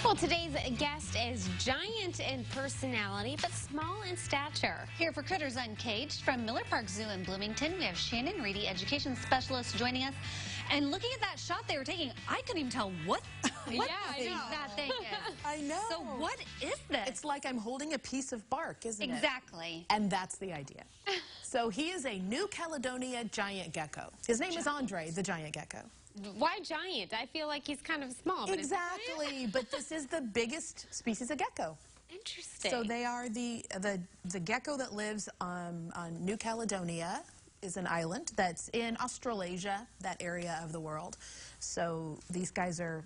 Well, today's guest is giant in personality, but small in stature. Here for Critters Uncaged from Miller Park Zoo in Bloomington, we have Shannon Reedy, education specialist, joining us. And looking at that shot they were taking, I couldn't even tell what that thing is. I know. So what is this? It's like I'm holding a piece of bark, isn't it? Exactly. And that's the idea. So he is a New Caledonia giant gecko. His name is Andre, the giant gecko. Why giant? I feel like he's kind of small. But Exactly, but this is the biggest species of gecko. Interesting. So they are the gecko that lives on New Caledonia, is an island that's in Australasia, that area of the world. So these guys are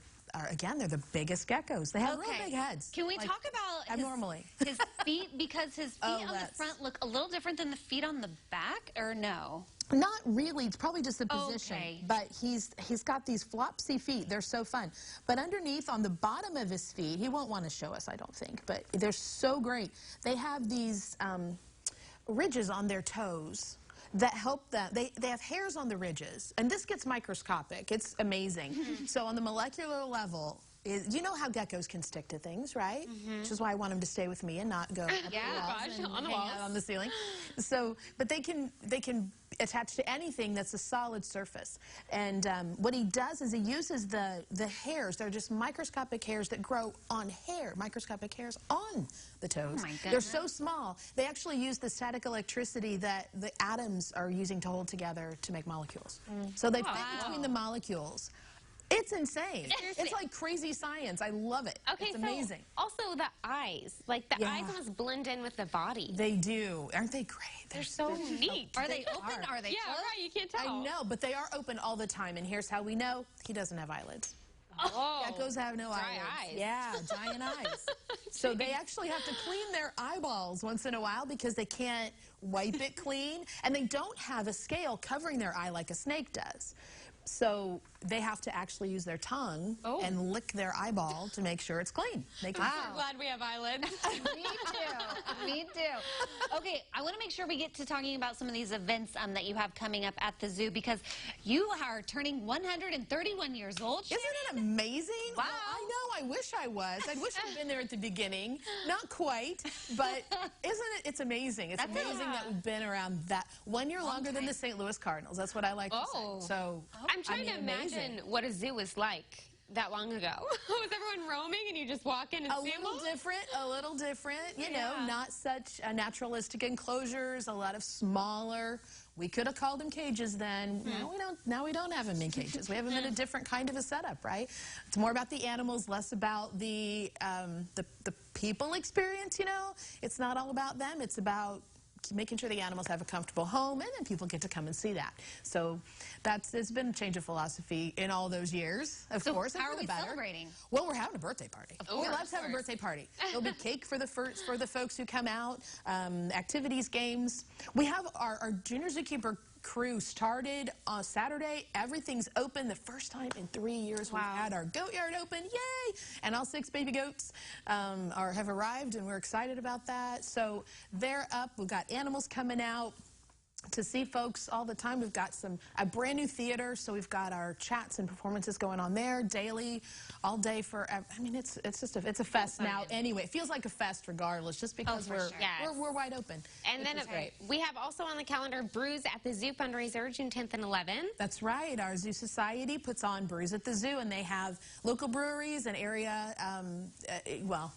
again, they're the biggest geckos. They have real big heads. Can we talk about abnormally his feet? Because his feet on the front look a little different than the feet on the back, or no? Not really. It's probably just the position. Okay. But he's got these flopsy feet. They're so fun. But underneath, on the bottom of his feet, he won't want to show us, I don't think. But they're so great. They have these ridges on their toes that help them. They have hairs on the ridges. And this gets microscopic. It's amazing. So on the molecular level, you know how geckos can stick to things, right? Which is why I want them to stay with me and not go up the walls and on the hang walls. out on the ceiling. So, but they can attach to anything that's a solid surface. And what he does is he uses the hairs. They're just microscopic hairs that grow on microscopic hairs on the toes. Oh my goodness. They're so small. They actually use the static electricity that the atoms are using to hold together to make molecules. So they fit between the molecules. It's insane. It's like crazy science. I love it. Okay, it's amazing. So also the eyes. Like the eyes almost blend in with the body. They do. Aren't they great? They're so neat. Are they open? Are they Yeah, closed? right. You can't tell. I know, but they are open all the time. And here's how we know. He doesn't have eyelids. Oh, Geckos have no dry eyelids. eyes. Yeah, giant eyes. So they actually have to clean their eyeballs once in a while because they can't wipe it clean. And they don't have a scale covering their eye like a snake does. So they have to actually use their tongue and lick their eyeball to make sure it's clean. I'm so glad we have eyelids. Me too. Me too. Okay, I want to make sure we get to talking about some of these events that you have coming up at the zoo, because you are turning 131 years old. Isn't it amazing? Wow. I know. I wish I was. I wish I'd been there at the beginning. Not quite, but isn't it? It's amazing. It's amazing that we've been around that 1 year longer than the St. Louis Cardinals. That's what I like to say. So I'm trying to imagine what a zoo was like that long ago. Was everyone roaming and you just walk in and see them? A little different, you know, not such naturalistic enclosures, a lot of smaller. We could have called them cages then. Now we don't have them in cages. We have them in a different kind of a setup, right? It's more about the animals, less about the people experience, you know. It's not all about them. It's about making sure the animals have a comfortable home, and then people get to come and see that. So it's been a change of philosophy in all those years, of course. How are we celebrating? Well, we're having a birthday party. We love to have a birthday party. There'll be cake for the folks who come out, activities, games. We have our junior zookeeper crew started on Saturday. Everything's open. The first time in 3 years we've had our goat yard open. Yay! And all 6 baby goats have arrived, and we're excited about that. So they're up. We've got animals coming out to see folks all the time. We've got a brand new theater, so we've got our chats and performances going on there daily, all day forever. I mean, it's a fest now. Anyway, it feels like a fest regardless, just because we're wide open. And then we have also on the calendar Brews at the Zoo fundraiser, June 10th and 11th. That's right. Our Zoo Society puts on Brews at the Zoo, and they have local breweries and area. Well,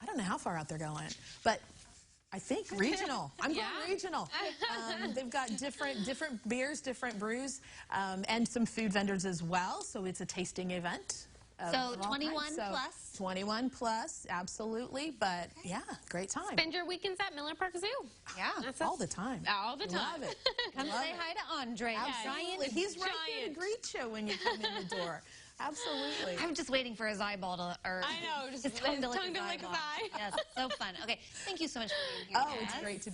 I don't know how far out they're going, but I think regional. I'm going regional. They've got different beers, different brews, and some food vendors as well. So it's a tasting event. So 21 plus? 21 plus, absolutely. But yeah, great time. Spend your weekends at Miller Park Zoo. Yeah. All the time. All the time. Love it. Come say hi to Andre. Absolutely. He's right there to greet you when you come in the door. Absolutely. I'm just waiting for his eyeball to, or I know, just his tongue to lick his eye. Yes, so fun. Okay, thank you so much for being here. Oh, it's great to be